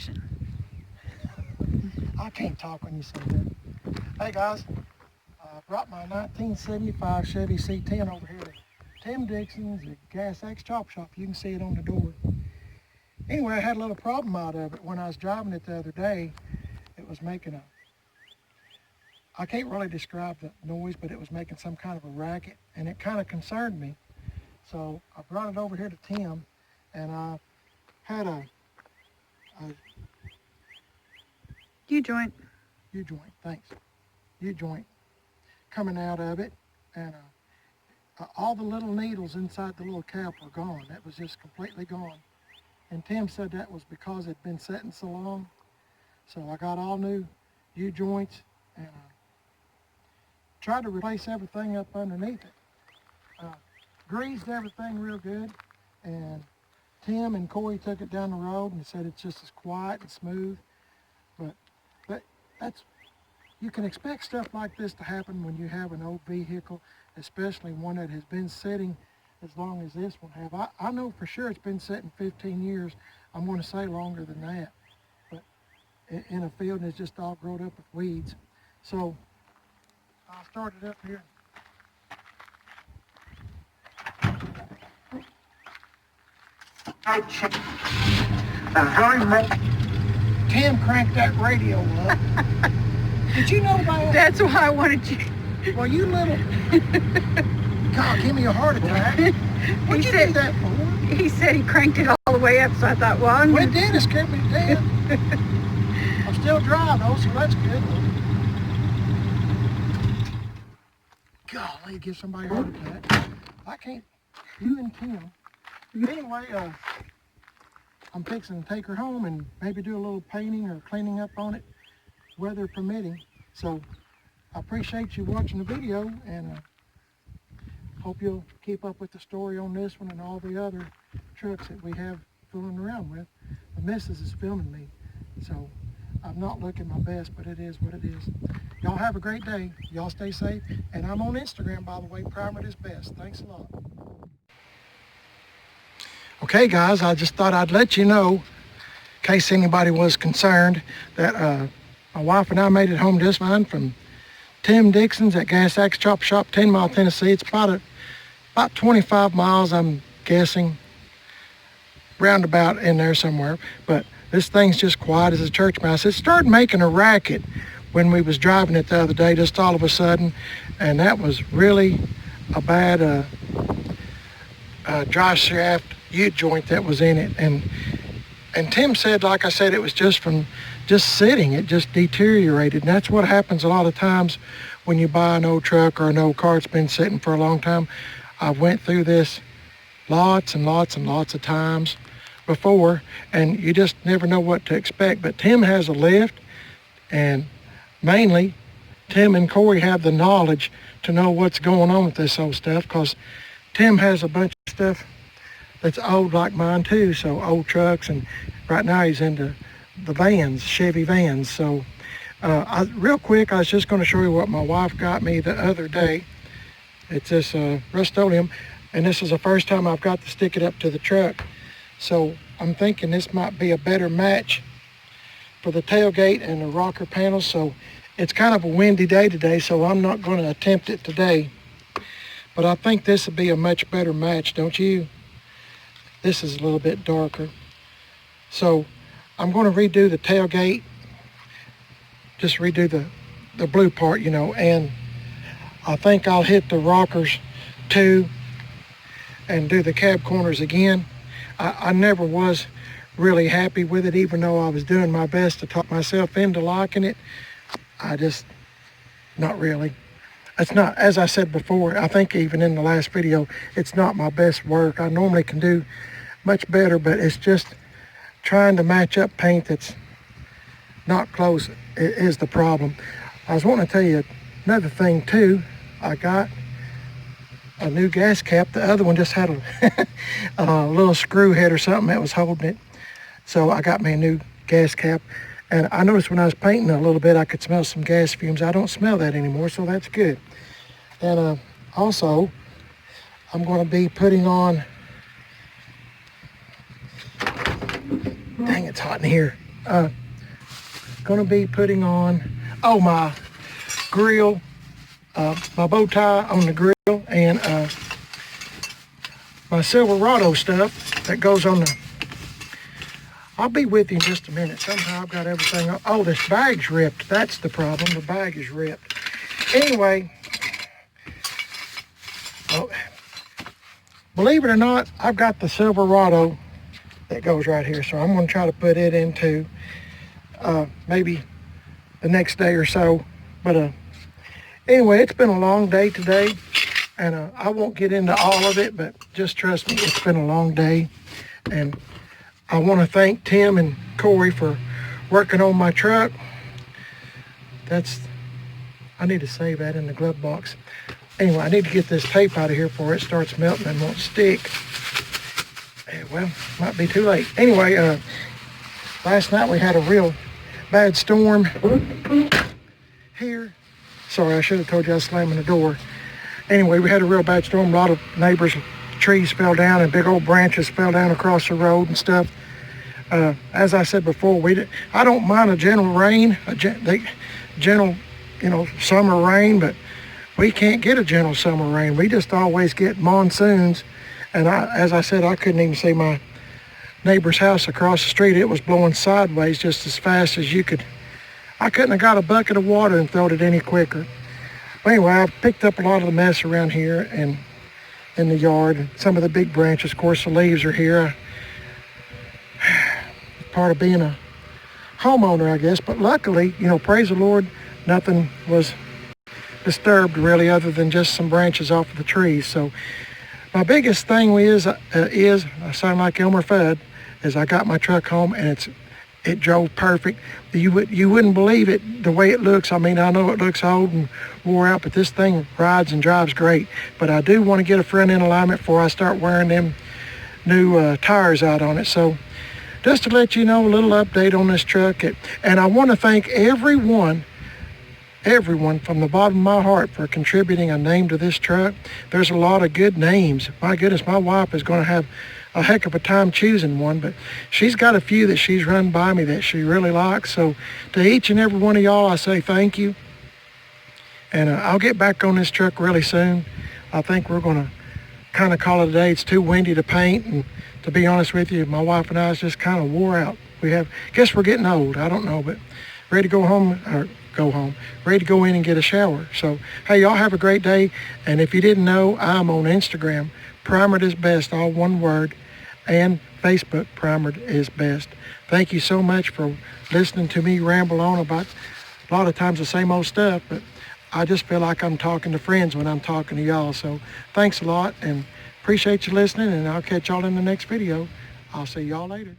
Dixon. I can't talk when you say that. Hey guys, I brought my 1975 Chevy C10 over here to Tim Dixon's at Gas X Chop Shop. You can see it on the door. Anyway, I had a little problem out of it. When I was driving it the other day, it was making a, I can't really describe the noise, but it was making some kind of a racket, and it kind of concerned me. So I brought it over here to Tim, and I had a U-joint. U-joint, thanks. U-joint coming out of it, and all the little needles inside the little cap were gone. That was just completely gone. And Tim said that was because it had been sitting so long. So I got all new U-joints and tried to replace everything up underneath it. Greased everything real good, and Tim and Corey took it down the road and said it's just as quiet and smooth. But that's, you can expect stuff like this to happen when you have an old vehicle, especially one that has been sitting as long as this one have. I know for sure it's been sitting 15 years. I'm going to say longer than that. But in a field and it's just all grown up with weeds. So I started up here. Tim cranked that radio up. Did you know that? That's why I wanted you. Well, you little... God, give me a heart attack. What'd you do that for? He said he cranked it all the way up, so I thought, well, I'm Well, it did. It scared me to death. I'm still dry, though, so that's good. Golly, give somebody a heart attack. I can't... You and Tim. Anyway, I'm fixing to take her home and maybe do a little painting or cleaning up on it, weather permitting. So I appreciate you watching the video, and hope you'll keep up with the story on this one and all the other trucks that we have fooling around with. The missus is filming me, so I'm not looking my best, but it is what it is. Y'all have a great day. Y'all stay safe. And I'm on Instagram, by the way, Primer is best. Thanks a lot. Okay, guys, I just thought I'd let you know, in case anybody was concerned, that my wife and I made it home just fine from Tim Dixon's at Gas X Chop Shop, 10 Mile, Tennessee. It's about 25 miles, I'm guessing, roundabout in there somewhere. But this thing's just quiet as a church mouse. It started making a racket when we was driving it the other day, just all of a sudden, and that was really a bad dry shaft U-joint that was in it. And Tim said, like I said, it was just from sitting. It just deteriorated. And that's what happens a lot of times when you buy an old truck or an old car that's been sitting for a long time. I've went through this lots and lots and lots of times before, and you just never know what to expect. But Tim has a lift, and mainly Tim and Corey have the knowledge to know what's going on with this old stuff, because Tim has a bunch of stuff that's old like mine too, so old trucks, and right now he's into the vans, Chevy vans. So real quick, I was just going to show you what my wife got me the other day. It's this Rust-Oleum, and this is the first time I've got to stick it up to the truck. So I'm thinking this might be a better match for the tailgate and the rocker panels. So it's kind of a windy day today, so I'm not going to attempt it today. But I think this would be a much better match, don't you? This is a little bit darker. So I'm going to redo the tailgate, just redo the blue part, you know, and I think I'll hit the rockers too and do the cab corners again. I never was really happy with it, even though I was doing my best to talk myself into liking it. I just, not really. It's not, as I said before, I think even in the last video, it's not my best work. I normally can do much better, but it's just trying to match up paint that's not close is the problem. I was wanting to tell you another thing too. I got a new gas cap. The other one just had a little screw head or something that was holding it. So I got me a new gas cap. And I noticed when I was painting a little bit, I could smell some gas fumes. I don't smell that anymore, so that's good. And also, I'm going to be putting on, dang, it's hot in here. Gonna be putting on, my grill, my bow tie on the grill, and my Silverado stuff that goes on the, I'll be with you in just a minute. Somehow I've got everything. Oh, this bag's ripped. That's the problem. The bag is ripped. Anyway, believe it or not, I've got the Silverado that goes right here. So I'm going to try to put it into maybe the next day or so. But anyway, it's been a long day today. And I won't get into all of it, but just trust me, it's been a long day. And I want to thank Tim and Corey for working on my truck. I need to save that in the glove box. Anyway, I need to get this tape out of here before it starts melting and won't stick. Well, might be too late. Anyway, last night we had a real bad storm here. Sorry, I should have told you I was slamming the door. Anyway, we had a real bad storm. A lot of neighbors' trees fell down and big old branches fell down across the road and stuff. As I said before, I don't mind a gentle rain, gentle, summer rain, but we can't get a gentle summer rain. We just always get monsoons. And as I said, I couldn't even see my neighbor's house across the street. It was blowing sideways just as fast as you could. I couldn't have got a bucket of water and thrown it any quicker. But anyway, I've picked up a lot of the mess around here and in the yard. Some of the big branches, of course, the leaves are here. Part of being a homeowner, I guess. But luckily, praise the Lord, nothing was disturbed really other than just some branches off of the trees. So my biggest thing is I sound like Elmer Fudd, is I got my truck home and it drove perfect. You wouldn't believe it the way it looks. I mean, I know it looks old and wore out, but this thing rides and drives great. But I do want to get a front end alignment before I start wearing them new tires out on it. So just to let you know, a little update on this truck. And I want to thank everyone from the bottom of my heart for contributing a name to this truck. There's a lot of good names. My goodness, my wife is going to have a heck of a time choosing one, but she's got a few that she's run by me that she really likes. So to each and every one of y'all, I say thank you. And I'll get back on this truck really soon. I think we're going to kind of call it a day. It's too windy to paint, and to be honest with you, my wife and I is just kind of wore out. Guess we're getting old. I don't know, but ready to go home, ready to go in and get a shower. So, hey, y'all have a great day. And if you didn't know, I'm on Instagram, Primered is Best, all one word, and Facebook, Primered is Best. Thank you so much for listening to me ramble on about a lot of times the same old stuff, but I just feel like I'm talking to friends when I'm talking to y'all. So thanks a lot and appreciate you listening, and I'll catch y'all in the next video. I'll see y'all later.